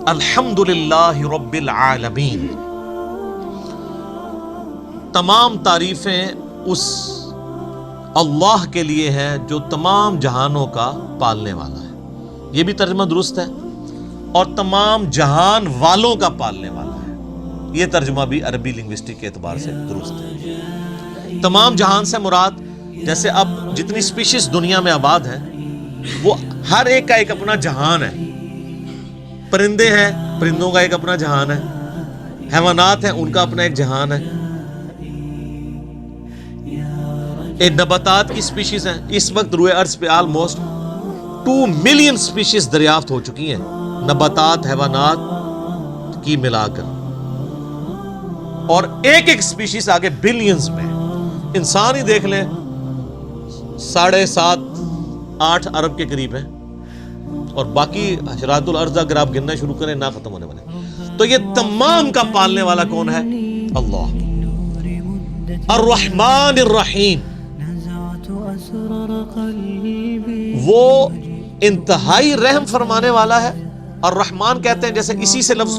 الحمدللہ رب العالمین، تمام تعریفیں اس اللہ کے لیے ہیں جو تمام جہانوں کا پالنے والا ہے، یہ بھی ترجمہ درست ہے، اور تمام جہان والوں کا پالنے والا ہے، یہ ترجمہ بھی عربی لنگوسٹک کے اعتبار سے درست ہے۔ تمام جہان سے مراد جیسے اب جتنی سپیشیز دنیا میں آباد ہیں وہ ہر ایک کا ایک اپنا جہان ہے، پرندے ہیں، پرندوں کا ایک اپنا جہان ہے، حیوانات ہیں، ان کا اپنا ایک جہان ہے، نباتات کی سپیشیز ہیں۔ اس وقت روئے ارض پہ آلموسٹ 2 ملین سپیشیز دریافت ہو چکی ہیں، نباتات حیوانات کی ملا کر، اور ایک ایک سپیشیز آگے بلینز میں۔ انسان ہی دیکھ لیں 7.5-8 ارب کے قریب ہیں، اور باقی حشرات الارض اگر آپ گننا شروع کریں نہ ختم ہونے والے۔ تو یہ تمام کا پالنے والا کون ہے؟ اللہ، الرحمن الرحیم، وہ انتہائی رحم فرمانے والا ہے۔ الرحمن کہتے ہیں جیسے اسی سے لفظ،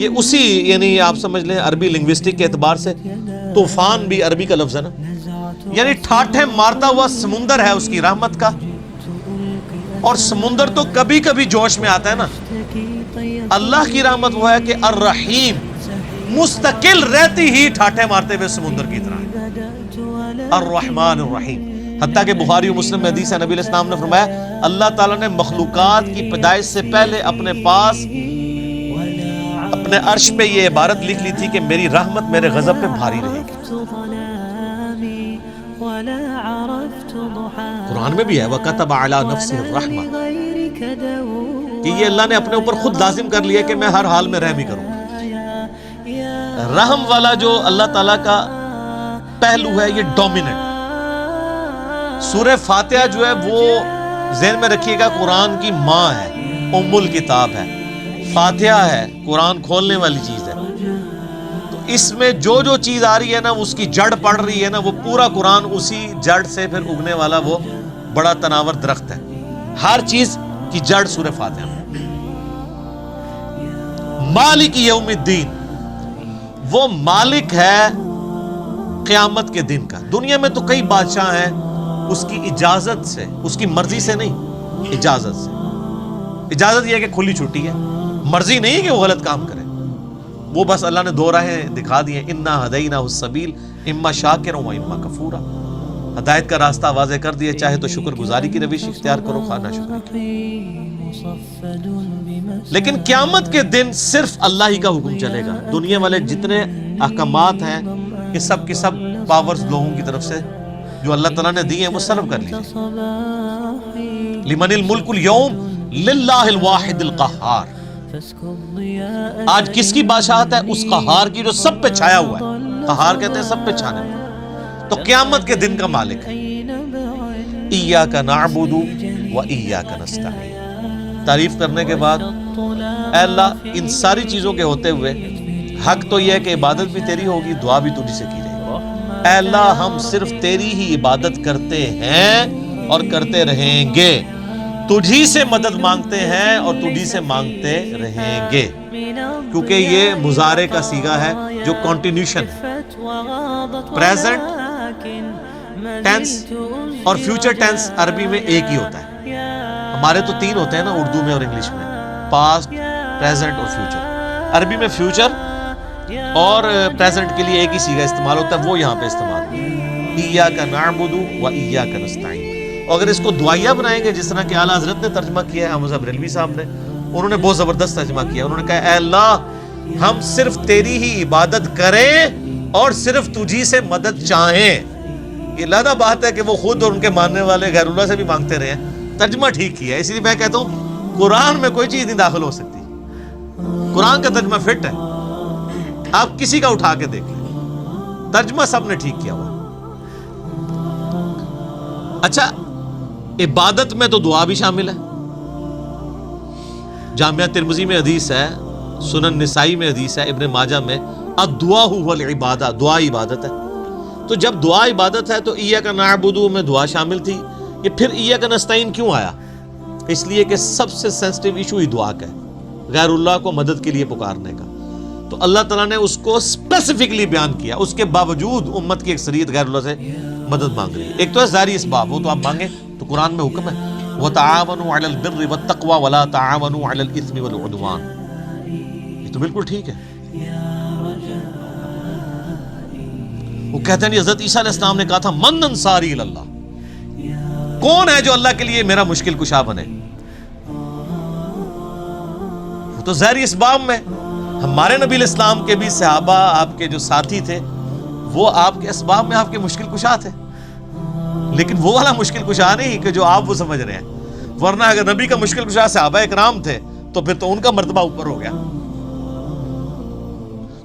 یہ اسی یعنی آپ سمجھ لیں عربی لنگوسٹک کے اعتبار سے طوفان بھی عربی کا لفظ ہے نا، یعنی ٹھاٹھے مارتا ہوا سمندر ہے اس کی رحمت کا، اور سمندر تو کبھی کبھی جوش میں آتا ہے نا، اللہ کی رحمت وہ ہے کہ الرحیم مستقل رہتی ہی ٹھاٹھے مارتے ہوئے سمندر کی طرح، الرحمن الرحیم۔ حتیٰ کہ بخاری و مسلم میں حدیث ہے، نبی علیہ السلام نے فرمایا اللہ تعالیٰ نے مخلوقات کی پیدائش سے پہلے اپنے پاس اپنے عرش پہ یہ عبارت لکھ لی تھی کہ میری رحمت میرے غضب پہ بھاری رہے گی۔ قرآن میں بھی ہے وَكَتَبَ عَلَى نَفْسِهِ الرَّحْمَةِ، کہ یہ اللہ نے اپنے اوپر خود لازم کر لیا کہ میں ہر حال میں رحم ہی کروں گا۔ رحم والا جو اللہ تعالیٰ کا پہلو ہے یہ ڈومیننٹ۔ سورہ فاتحہ جو ہے وہ ذہن میں رکھیے گا قرآن کی ماں ہے، ام الکتاب ہے، فاتحہ ہے، قرآن کھولنے والی چیز ہے، تو اس میں جو جو چیز آ رہی ہے نا اس کی جڑ پڑ رہی ہے نا، وہ پورا قرآن اسی جڑ سے پھر اگنے والا وہ بڑا تناور درخت ہے، ہر چیز کی جڑ سورہ فاتحہ میں۔ مالک یوم الدین، وہ مالک ہے قیامت کے دن کا۔ دنیا میں تو کئی بادشاہ ہیں، اس کی اجازت سے، اس کی مرضی سے نہیں، اجازت سے۔ اجازت یہ ہے کہ کھلی چھٹی ہے، مرضی نہیں ہے کہ وہ غلط کام کرے، وہ بس اللہ نے 2 راہیں دکھا دی ہیں، انا ہدیناہ السبیل اما شاکرا و اما کفورا، ہدایت کا راستہ واضح کر دیا، چاہے تو شکر گزاری کی روش اختیار کرو، خواہ نہ شکر۔ لیکن قیامت کے دن صرف اللہ ہی کا حکم چلے گا، دنیا والے جتنے احکامات ہیں یہ سب کے سب پاورز لوگوں کی طرف سے جو اللہ تعالیٰ نے دی ہیں وہ سلب کر لیجیے۔ لمن الملک اليوم للہ الواحد القہار، آج کس کی بادشاہت ہے؟ اس قہار کی جو سب پہ چھایا ہوا ہے، قہار کہتے ہیں سب پہ چھانے والا، تو قیامت کے دن کا مالک ہے۔ ایاک نعبد و ایاک نستعین، تعریف کرنے کے بعد اے اللہ ان ساری چیزوں کے ہوتے ہوئے حق تو یہ ہے کہ عبادت بھی تیری ہوگی، دعا بھی تجھ سے کی جائے گی۔ اے اللہ ہم صرف تیری ہی عبادت کرتے ہیں اور کرتے رہیں گے، تجھی سے مدد مانگتے ہیں اور تجھی سے مانگتے رہیں گے، کیونکہ یہ مضارع کا صیغہ ہے جو کنٹینیوشن ہے، پریزنٹ ٹینس اور فیوچر ٹینس عربی میں ایک ہی ہوتا ہے، ہمارے تو 3 ہوتے ہیں نا اردو میں اور انگلش میں، پاسٹ، پریزنٹ اور فیوچر۔ عربی میں فیوچر اور پریزنٹ کے لیے ایک ہی صیغہ استعمال ہوتا ہے، وہ یہاں پہ استعمال ہوتا ہے، ایاک نعبد و ایاک نستعین۔ اور اگر اس کو دعائیہ بنائیں گے جس طرح کہ اعلیٰ حضرت نے ترجمہ کیا ہے، احمد صاحب بریلوی صاحب نے، انہوں نے بہت زبردست ترجمہ کیا، انہوں نے کہا اے اللہ ہم صرف تیری ہی عبادت کریں اور صرف تجھی سے مدد چاہیں۔ یہ علیحدہ بات ہے کہ وہ خود اور ان کے ماننے والے غیر اللہ سے بھی مانگتے رہے ہیں، ترجمہ ٹھیک کیا ہے، اسی لیے میں کہتا ہوں قرآن میں کوئی چیز نہیں داخل ہو سکتی، قرآن کا ترجمہ فٹ ہے، آپ کسی کا اٹھا کے دیکھ لیں، ترجمہ سب نے ٹھیک کیا ہوا۔ اچھا عبادت میں تو دعا بھی شامل ہے، جامعہ ترمذی میں حدیث ہے، سنن نسائی میں حدیث ہے، ابن ماجہ میں الدعاء هو العبادہ، دعا عبادت ہے۔ تو جب دعا عبادت ہے تو ایاک نعبد میں دعا شامل تھی، یہ پھر ایاک نستعین کیوں آیا؟ اس لیے کہ سب سے سینسٹیو ایشو ہی دعا کا ہے، غیر اللہ کو مدد کے لیے پکارنے کا، تو اللہ تعالیٰ نے اس کو اسپیسیفکلی بیان کیا، اس کے باوجود امت کی اکثریت غیر اللہ سے مدد مانگ رہی ہے۔ ایک تو ہے ظاہری اسباب، وہ تو آپ مانگیں، تو قرآن میں حکم ہے وَتَعَاوَنُوا عَلَى الْبِرِّ وَالتَّقْوَى وَلَا تَعَاوَنُوا عَلَى الْإِثْمِ وَالْعُدْوَانِ، یہ تو بالکل ٹھیک ہے۔ وہ کہتے ہیں حضرت عیسیٰ علیہ السلام نے کہا تھا من انصاری اللہ، کون ہے جو اللہ کے لیے میرا مشکل کشا بنے؟ وہ تو ظاہری اسباب میں، ہمارے نبی علیہ السلام کے بھی صحابہ آپ کے جو ساتھی تھے وہ آپ کے اسباب میں آپ کے مشکل کشا تھے، لیکن وہ والا مشکل کشا نہیں کہ جو آپ وہ سمجھ رہے ہیں، ورنہ اگر نبی کا مشکل کشا صحابہ اکرام تھے تو پھر تو ان کا مرتبہ اوپر ہو گیا۔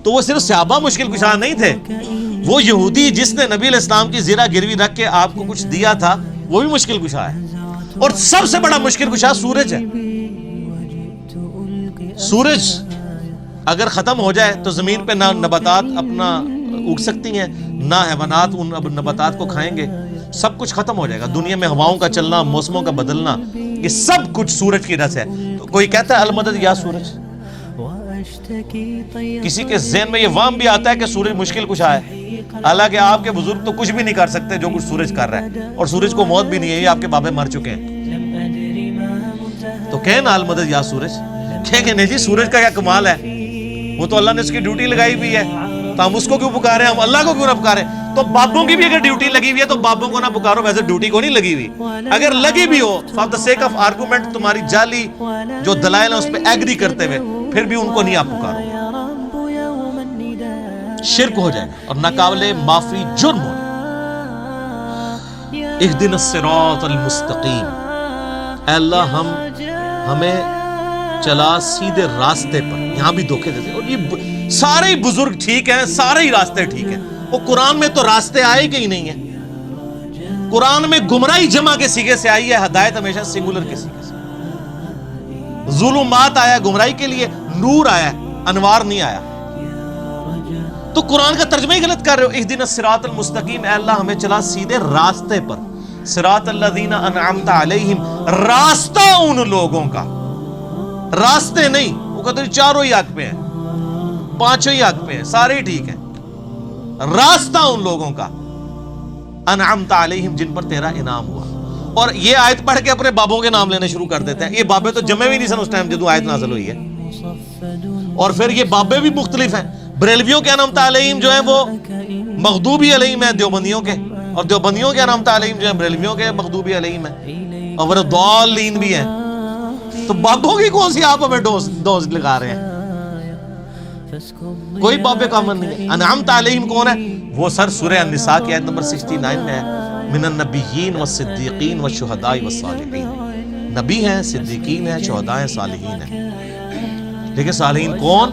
تو وہ صرف صحابہ مشکل کشا نہیں تھے، وہ یہودی جس نے نبی علیہ السلام کی زیرہ گروی رکھ کے آپ کو کچھ دیا تھا وہ بھی مشکل کشا ہے، اور سب سے بڑا مشکل کشا سورج ہے۔ سورج اگر ختم ہو جائے تو زمین پہ نہ نباتات اپنا اگ سکتی ہیں، نہ حیوانات ان نباتات کو کھائیں گے، سب کچھ ختم ہو جائے گا۔ دنیا میں ہواؤں کا چلنا، موسموں کا بدلنا، یہ سب کچھ سورج کی وجہ سے ہے۔ تو کوئی کہتا ہے المدد یا سورج، کسی کے ذہن میں یہ وہم بھی آتا ہے کہ سورج مشکل کشا ہے، حالانکہ آپ کے بزرگ تو کچھ بھی نہیں کر سکتے جو کچھ سورج کر رہا ہے، اور سورج کو موت بھی نہیں ہے، یہ آپ کے بابے مر چکے ہیں۔ تو کہیں نا المدد یا سورج، کہیں کہ نہیں جی سورج کا کیا کمال ہے، وہ تو اللہ نے اس کی ڈیوٹی لگائی ہوئی ہے، تو ہم اس کو کیوں پکارے، ہم اللہ کو کیوں نہ پکارے؟ تو بابوں کی بھی اگر ڈیوٹی لگی ہوئی ہے تو بابوں کو نہ پکارو، ویسے ڈیوٹی کو نہیں لگی ہوئی، اگر لگی بھی ہو for the sake of argument, تمہاری جعلی جو دلائل ہیں اس پہ ایگری کرتے ہوئے، پھر بھی ان کو نہیں آپ پکارو، شرک ہو جائے گا اور ناقابل معافی جرم ہو جائے۔ اہدنا الصراط المستقیم، اے اللہ ہمیں چلا سیدھے راستے پر، یہاں بھی دھوکے دیتے، اور یہ سارے ہی بزرگ ٹھیک ہیں، سارے ہی راستے ٹھیک ہیں، وہ قرآن میں تو راستے آئے کہ ہی نہیں ہیں، قرآن میں گمراہی جمع کے سیغے سے آئی ہے، ہدایت ہمیشہ سنگولر کے سیغے سے، ظلمات آیا گمراہی کے لیے، نور آیا انوار نہیں آیا، تو قرآن کا ترجمہ ہی غلط کر رہے ہو۔ اہدنا الصراط المستقیم، اے اللہ ہمیں چلا سیدھے راستے پر، صراط الذین انعمت علیہم، راستہ ان لوگوں کا، راستے نہیں، وہ کہتے ہیں چاروں ہی حق پہ ہیں، پانچوں ہی حق پہ ہیں، سارے ہی ٹھیک ہیں، راستہ ان لوگوں کا انعمت علیہم جن پر تیرا انعام ہوا۔ اور یہ آیت پڑھ کے اپنے بابوں کے نام لینے شروع کر دیتے ہیں، یہ بابے تو جمع بھی نہیں سن اس ٹائم جدو آیت نازل ہوئی ہے، اور پھر یہ بابے بھی مختلف ہیں، بریلویوں کے انعمت علیہم جو ہیں وہ مغضوبی علیہم ہیں دیوبندیوں کے، اور دیوبندیوں کے انعمت علیہم جو ہیں بریلویوں کے مغضوبی علیہم ہیں، اور وہ ضالین بھی ہیں، تو بابوں کی کون سی آپ ہمیں ڈوز لگا رہے ہیں؟ کوئی بابے کا من نہیں ہے۔ انعمت علیہم کون ہے؟ وہ سورہ النساء کی آیت نمبر 69 میں ہے، من النبیین والصدیقین والشہداء والصالحین، نبی ہیں، صدیقین ہیں، شہداء ہیں، صالحین ہیں، لیکن صالحین کون؟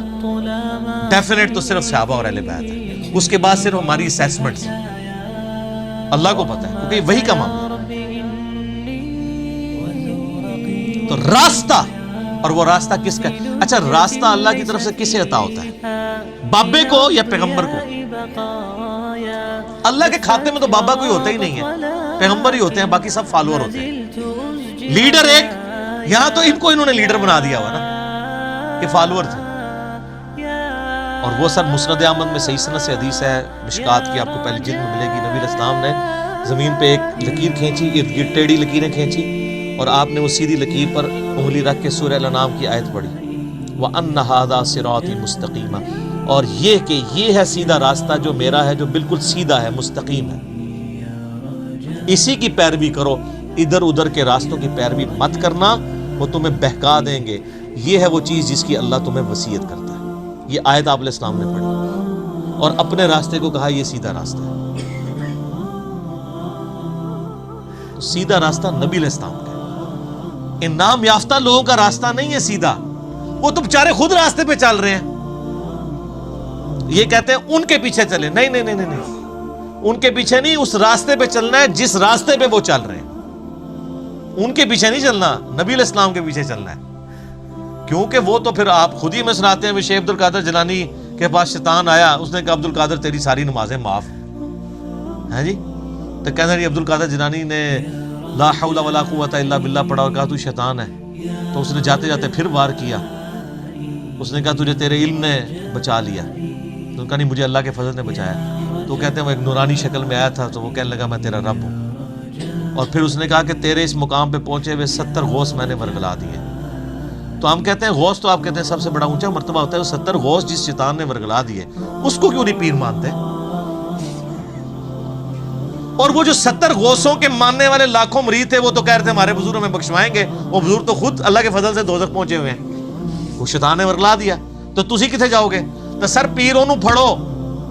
ڈیفینیٹ تو صرف صحابہ اور اہل بیت ہے، اس کے بعد صرف ہماری اسیسمنٹس، اللہ کو پتہ ہے کیونکہ وہی کا معاملہ۔ تو راستہ، اور وہ راستہ کس کا؟ اچھا راستہ اللہ کی طرف سے کسے عطا ہوتا ہے؟ بابے کو یا پیغمبر کو؟ اللہ کے کھاتے میں تو بابا کوئی ہوتا ہی نہیں ہے، پیغمبر ہی ہوتے ہیں، باقی سب فالوور ہوتے ہیں۔ لیڈر ایک، یہاں تو ان کو انہوں نے لیڈر بنا دیا ہوا نا، یہ فالوور تھے، اور وہ سب مسند احمد میں صحیح سند سے حدیث ہے، مشکات کی آپ کو پہلی جلد میں ملے گی، نبی علیہ السلام نے زمین پہ ایک لکیر کھینچی، ارد گرد ٹیڑھی لکیریں کھینچی، اور آپ نے وہ سیدھی لکیر پر انگلی رکھ کے سورہ الانعام کی آیت پڑھی، وَأَنَّ هَذَا صِرَاطِي مُسْتَقِيمًا، اور یہ کہ یہ ہے سیدھا راستہ جو میرا ہے، جو بالکل سیدھا ہے، مستقیم ہے، اسی کی پیروی کرو، ادھر ادھر کے راستوں کی پیروی مت کرنا، وہ تمہیں بہکا دیں گے، یہ ہے وہ چیز جس کی اللہ تمہیں وصیت کرتا ہے۔ یہ آیت آپ علیہ السلام نے پڑھی اور اپنے راستے کو کہا یہ سیدھا راستہ ہے، تو سیدھا راستہ نبی علیہ السلام کا ہے، انعام یافتہ لوگوں کا راستہ نہیں ہے سیدھا، وہ تو بیچارے خود راستے پہ چل رہے ہیں، یہ کہتے ہیں ان کے پیچھے چلے، نہیں نہیں نہیں نہیں، ان کے پیچھے نہیں، اس راستے پہ چلنا ہے جس راستے پہ وہ چل رہے ہیں، ان کے پیچھے نہیں چلنا، نبی علیہ السلام کے پیچھے چلنا ہے، کیونکہ وہ تو پھر آپ خود ہی میں سناتے ہیں، شیخ عبد القادر جیلانی کے پاس شیطان آیا، اس نے کہا عبد القادر تیری ساری نمازیں معاف ہیں جی، تو کہنا عبد القادر جیلانی نے لا حول ولا قوت الا باللہ پڑھا اور کہا تو شیطان ہے، تو اس نے جاتے جاتے پھر وار کیا اس نے کہا تجھے تیرے علم نے بچا لیا، تو انہوں نے کہا نہیں مجھے اللہ کے فضل نے بچایا. تو کہتے ہیں وہ ایک نورانی شکل میں آیا تھا، تو وہ کہنے لگا میں تیرا رب ہوں. اور پھر اس نے کہا کہ تیرے اس مقام پہ پہنچے ہوئے 70 غوث میں نے ورگلا دیے. تو ہم کہتے ہیں غوث تو آپ کہتے ہیں سب سے بڑا اونچا مرتبہ ہوتا ہے، وہ 70 غوث جس شیطان نے ورگلا دیے اس کو کیوں نہیں پیر مانتے؟ اور وہ جو 70 غوثوں کے ماننے والے لاکھوں مرید تھے وہ تو کہہ رہے تھے ہمارے بزرگ ہمیں بخشوائیں گے، وہ بزرگ تو خود اللہ کے فضل سے دوزخ پہنچے ہوئے ہیں، وہ شیطان نے ورگلا دیا. تو تسی کتنے جاؤ گے؟ تو سر پیروں نو پھڑو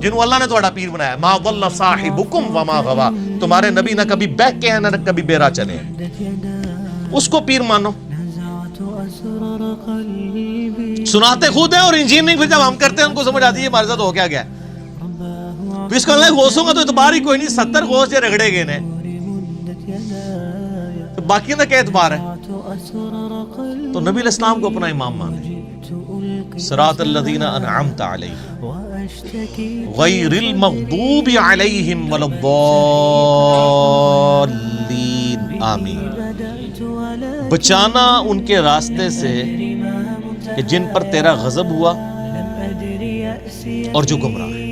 جنہوں اللہ نے تہاڈا پیر بنایا. ما ضل صاحبکم وما غوا، تمہارے نبی نہ کبھی بہکے ہیں نہ کبھی بے راہ چلے ہیں، اس کو پیر مانو. سناتے خود ہیں اور انجینئرنگ پھر جب ہم کرتے ہیں ان کو سمجھ آتی ہے ہمارے ساتھ ہو کیا گیا. تو اس کا اللہ غوثوں کا تو اعتبار ہی کوئی نہیں، 70 غوث جو رگڑے گئے نے تو باقی کا کیا اعتبار ہے؟ تو نبی علیہ السلام کو اپنا امام مانے. صراط الذین انعمت علیہم غیر المغضوب علیہم ولا الضالین آمین. بچانا ان کے راستے سے کہ جن پر تیرا غضب ہوا اور جو گمراہ ہیں.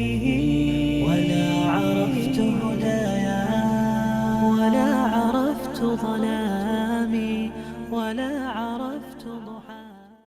ظلامي ولا